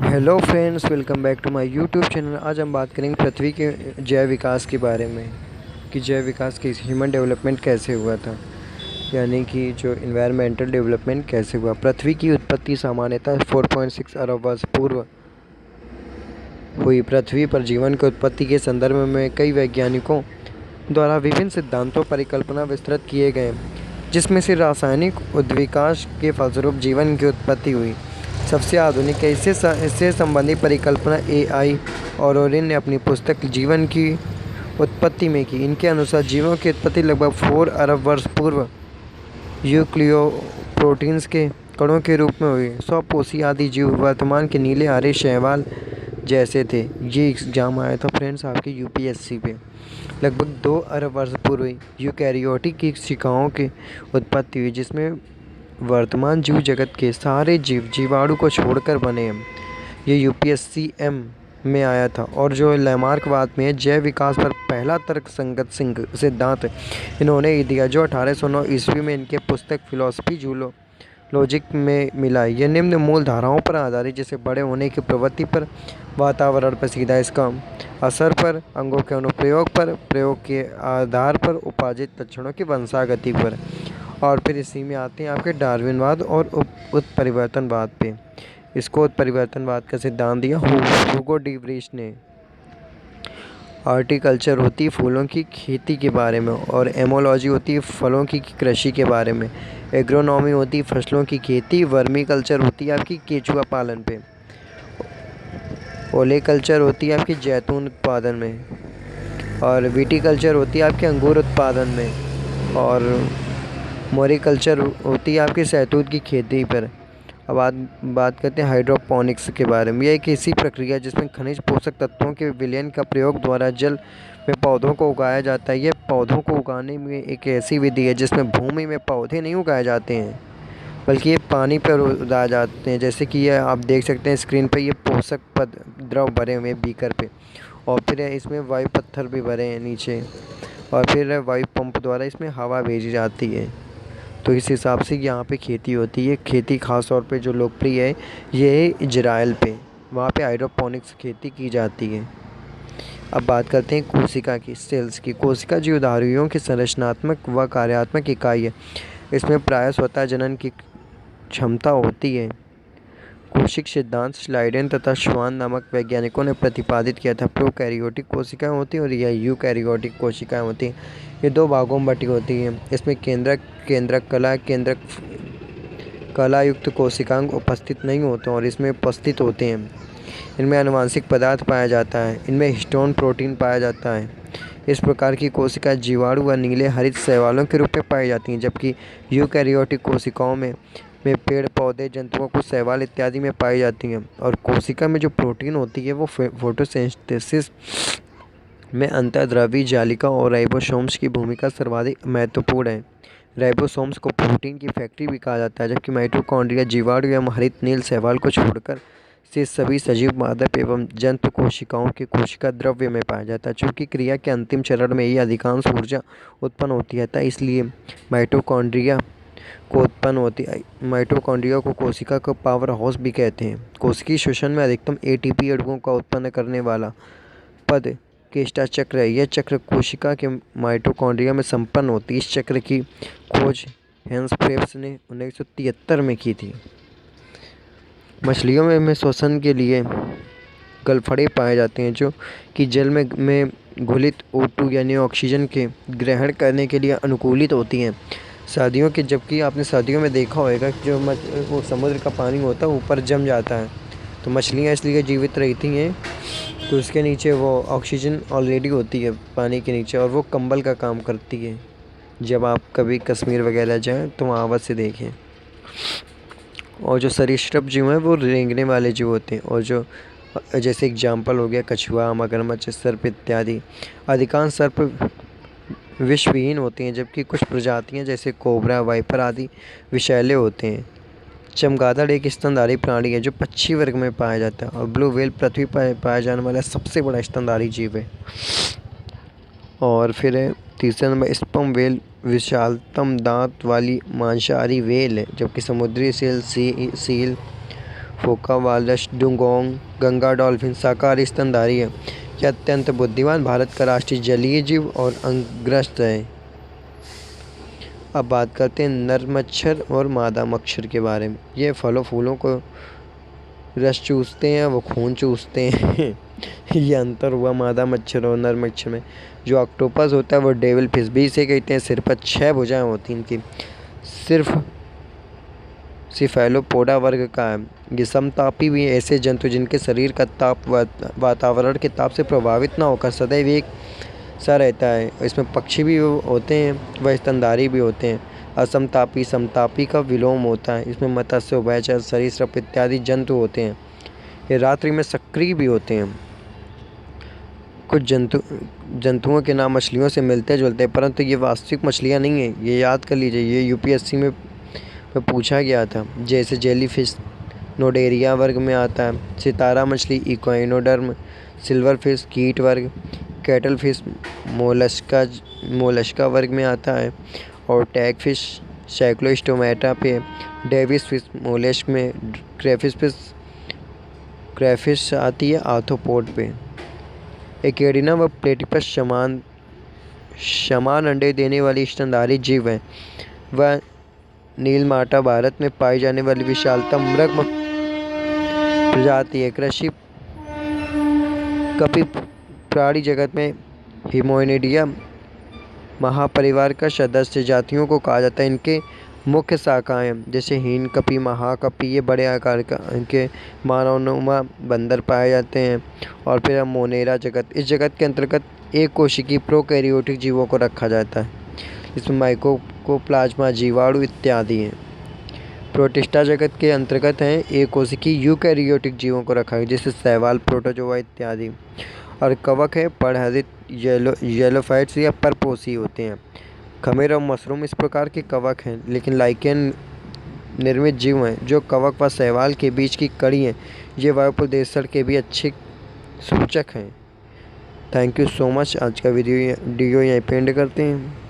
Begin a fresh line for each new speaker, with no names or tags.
Hello friends, welcome back to my YouTube channel. आज हम बात करेंगे पृथ्वी के जैव विकास के बारे में कि जैव विकास की ह्यूमन डेवलपमेंट कैसे हुआ था, यानी कि जो इन्वायरमेंटल डेवलपमेंट कैसे हुआ। पृथ्वी की उत्पत्ति सामान्यतः 4.6 अरब वर्ष पूर्व हुई। पृथ्वी पर जीवन की उत्पत्ति के संदर्भ में कई वैज्ञानिकों द्वारा विभिन्न सिद्धांतों परिकल्पना विस्तृत किए गए, जिसमें से रासायनिक उद्विकास के फलस्वरूप जीवन की उत्पत्ति हुई सबसे आधुनिक है। इससे संबंधित परिकल्पना AI ऑरोरिन ने अपनी पुस्तक जीवन की उत्पत्ति में की। इनके अनुसार जीवों की उत्पत्ति लगभग 4 अरब वर्ष पूर्व यूक्लियोप्रोटीन्स के कणों के रूप में हुई। स्वपोषी आदि जीव वर्तमान के नीले हरे शैवाल जैसे थे। ये एग्जाम आया था फ्रेंड्स आपके UPSC पे। लगभग 2 अरब वर्ष पूर्व यूकैरियोटिक की कोशिकाओं की उत्पत्ति हुई, जिसमें वर्तमान जीव जगत के सारे जीव जीवाणु को छोड़कर बने हैं। ये UPSC-M में आया था। और जो लैमार्कवाद में जैव विकास पर पहला तर्क संगत सिद्धांत इन्होंने ही दिया, जो 1809 ईस्वी में इनके पुस्तक फिलॉसफी जूलॉजिक में मिला। यह निम्न मूल धाराओं पर आधारित, जैसे बड़े होने की प्रवृत्ति पर, वातावरण पर सीधा इसका असर पर, अंगों के अनुप्रयोग पर, प्रयोग के आधार पर, उपार्जित लक्षणों की वंशागति पर, और फिर इसी में आते हैं आपके डार्विनवाद और उत्परिवर्तनवाद पे। इसको उत्परिवर्तनवाद का सिद्धांत दिया हुगो डी व्रीस ने। हॉर्टिकल्चर होती है फूलों की खेती के बारे में, और एमोलॉजी होती है फलों की कृषि के बारे में। एग्रोनॉमी होती है फसलों की खेती। वर्मी कल्चर होती है आपकी केचुआ पालन पे। ओलेकल्चर होती है आपकी जैतून उत्पादन में। और विटीकल्चर होती है आपके अंगूर उत्पादन में। और मोरिकल्चर होती है आपकी शहतूत की खेती पर। अब बात करते हैं हाइड्रोपोनिक्स के बारे में। यह एक ऐसी प्रक्रिया है जिसमें खनिज पोषक तत्वों के विलयन का प्रयोग द्वारा जल में पौधों को उगाया जाता है। यह पौधों को उगाने में एक ऐसी विधि है जिसमें भूमि में पौधे नहीं उगाए जाते हैं, बल्कि ये पानी पर उगाए जाते हैं। जैसे कि यह आप देख सकते हैं स्क्रीन पर, ये पोषक द्रव भरे हुए हैं बीकर पे, और फिर इसमें वायु पत्थर भी भरे हैं नीचे, और फिर वायु पंप द्वारा इसमें हवा भेजी जाती है। तो इस हिसाब से यहाँ पे खेती होती है। खेती खास तौर पे जो लोकप्रिय है ये है इजराइल पे, वहाँ पे हाइड्रोपोनिक्स खेती की जाती है। अब बात करते हैं कोशिका की, सेल्स की। कोशिका जीवधारियों की संरचनात्मक व कार्यात्मक इकाई है। इसमें प्रायः स्वतः जनन की क्षमता होती है। कोशिक सिद्धांत स्लाइडेन तथा श्वान नामक वैज्ञानिकों ने प्रतिपादित किया था। प्रोकैरियोटिक कोशिकाएं होती हैं और यह यूकैरियोटिक कोशिकाएं होती हैं। ये 2 भागों में बटी होती हैं। इसमें केंद्रक कलायुक्त कोशिकांग उपस्थित नहीं होते और इसमें उपस्थित होते हैं। इनमें आनुवंशिक पदार्थ पाया जाता है। इनमें हिस्टोन प्रोटीन पाया जाता है। इस प्रकार की कोशिकाएं जीवाणु व नीले हरित शैवालों के रूप में पाई जाती हैं, जबकि यूकैरियोटिक कोशिकाओं में पेड़ पौधे, जंतुओं को शैवाल इत्यादि में पाई जाती हैं। और कोशिका में जो प्रोटीन होती है वो फोटोसिंथेसिस में अंतर्द्रव्यी जालिका और राइबोसोम्स की भूमिका सर्वाधिक महत्वपूर्ण है। राइबोसोम्स को प्रोटीन की फैक्ट्री भी कहा जाता है, जबकि माइटोकॉन्ड्रिया जीवाणु एवं हरित नील शैवाल को छोड़कर से सभी सजीव पादप एवं जंतु कोशिकाओं के कोशिका द्रव्य में पाया जाता है। चूँकि क्रिया के अंतिम चरण में ही अधिकांश ऊर्जा उत्पन्न होती है, इसलिए माइटोकॉन्ड्रिया माइटोकॉन्ड्रिया को कोशिका का पावर हाउस भी कहते हैं। कोशिकीय श्वसन में अधिकतम ATP अणुओं का उत्पन्न करने वाला पद केस्टा चक्र है। यह चक्र कोशिका के माइटोकॉन्ड्रिया में संपन्न होती है। इस चक्र की खोज हेंस फ्रेब्स ने 1973 में की थी। मछलियों में श्वसन के लिए गलफड़े पाए जाते हैं, जो कि जल में घुलित O2 यानी ऑक्सीजन के ग्रहण करने के लिए अनुकूलित होती हैं। सर्दियों के, जबकि आपने सर्दियों में देखा होगा कि जो वो समुद्र का पानी होता है ऊपर जम जाता है, तो मछलियाँ इसलिए जीवित रहती हैं तो उसके नीचे वो ऑक्सीजन ऑलरेडी होती है पानी के नीचे, और वो कंबल का काम करती है। जब आप कभी कश्मीर वगैरह जाएं तो वहाँ अवश्य देखें। और जो सरीसृप जीव हैं वो रेंगने वाले जीव होते हैं, और जो जैसे एग्जाम्पल हो गया कछुआ, मगरमच्छ, सर्प इत्यादि। अधिकांश सर्प विषविहीन होते हैं, जबकि कुछ प्रजातियां जैसे कोबरा, वाइपर आदि विषैले होते हैं। चमगादड़ एक स्तनधारी प्राणी है जो पक्षी वर्ग में पाया जाता है, और ब्लू व्हेल पृथ्वी पर पाया जाने वाला सबसे बड़ा स्तनधारी जीव है। और फिर तीसरे नंबर स्पर्म व्हेल विशालतम दांत वाली मांसाहारी व्हेल है, जबकि समुद्री सील फोका वालस डुगोंग गंगा डॉल्फिन शाकाहारी स्तनधारी है। यह अत्यंत बुद्धिमान भारत का राष्ट्रीय जलीय जीव और अंगग्रस्त है। अब बात करते हैं नर मच्छर और मादा मच्छर के बारे में। ये फलों फूलों को रस चूसते हैं, वो खून चूसते हैं। ये अंतर हुआ मादा मच्छर और नर मच्छर में। जो ऑक्टोपस होता है वो डेविल फिश भी इसे कहते हैं। सिर पर 6 भुजाएं होती हैं इनकी। सिर्फ सिफेलोपोडा वर्ग का है। ये समतापी भी ऐसे जंतु जिनके शरीर का ताप वातावरण के ताप से प्रभावित ना होकर सदैव एक सा रहता है। इसमें पक्षी भी होते हैं, वह स्तनधारी भी होते हैं। असमतापी समतापी का विलोम होता है। इसमें मत्स्य उभयचर सरीसृप इत्यादि जंतु होते हैं। ये रात्रि में सक्रिय भी होते हैं। कुछ जंतुओं के नाम मछलियों से मिलते जुलते हैं, परंतु ये वास्तविक मछलियाँ नहीं हैं। ये याद कर लीजिए, ये यूपीएससी में पूछा गया था। जैसे जेलीफिश नोडेरिया वर्ग में आता है। सितारा मछली इक्वाइनोडर्म। सिल्वर फिश कीट वर्ग। कैटल फिश मोलस्का वर्ग में आता है। और टैग फिश सैक्लोस्टोमेटा पे। डेविस फिश मोलस्क में। क्रेफिश आती है आर्थ्रोपोड पे। एकेडिना व प्लेटिपस समान अंडे देने वाली स्तनधारी जीव है। वह नीलमाटा भारत में पाई जाने वाली विशालतम मृग प्रजाति है। कृषि कपी प्राणी जगत में हिमोनिडिया महापरिवार का सदस्य जातियों को कहा जाता है। इनके मुख्य शाखाएं जैसे हीन कपी महाकपी, ये बड़े आकार का इनके मानवनुमा बंदर पाए जाते हैं। और फिर मोनेरा जगत, इस जगत के अंतर्गत एक कोशिकीय प्रोकैरियोटिक जीवों को रखा जाता है। इसमें माइकोप्लाज्मा जीवाणु इत्यादि हैं। प्रोटिस्टा जगत के अंतर्गत हैं एक कोशिकीय यूकैरियोटिक जीवों को रखा है, जैसे शैवाल प्रोटोजोआ इत्यादि। और कवक है पर्णहरित येलोफाइट्स या परपोसी होते हैं। खमीर और मशरूम इस प्रकार के कवक हैं, लेकिन लाइकेन निर्मित जीव हैं जो कवक व शैवाल के बीच की कड़ी हैं। ये वायु प्रदूषण के भी अच्छे सूचक हैं। Thank you so much. आज का वीडियो यहीं पे एंड करते हैं।